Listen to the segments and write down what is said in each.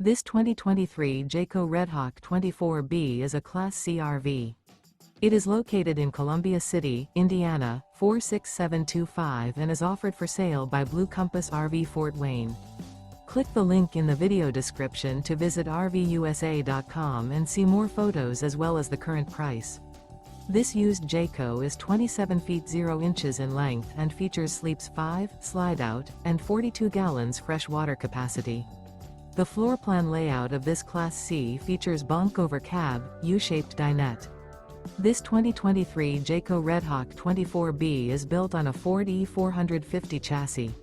This 2023 Jayco Redhawk 24B is a Class C RV. It is located in Columbia City, Indiana, 46725 and is offered for sale by Blue Compass RV Fort Wayne. Click the link in the video description to visit RVUSA.com and see more photos as well as the current price. This used Jayco is 27 feet 0 inches in length and features sleeps 5, slide-out, and 42 gallons fresh water capacity. The floor plan layout of this Class C features bunk over cab, U-shaped dinette. This 2023 Jayco Redhawk 24B is built on a Ford E450 chassis.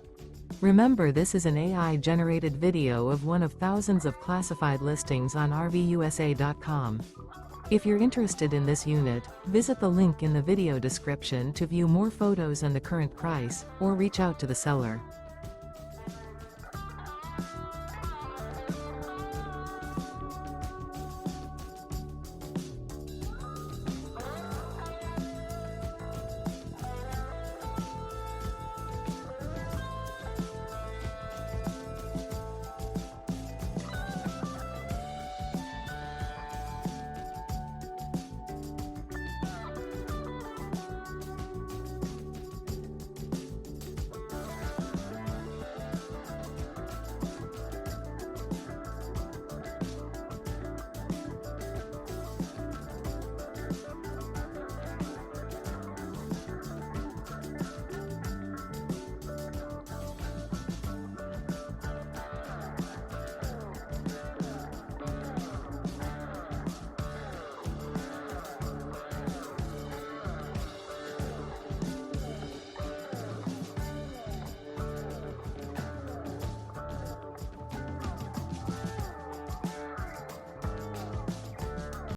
Remember, this is an AI-generated video of one of thousands of classified listings on RVUSA.com. If you're interested in this unit, visit the link in the video description to view more photos and the current price, or reach out to the seller.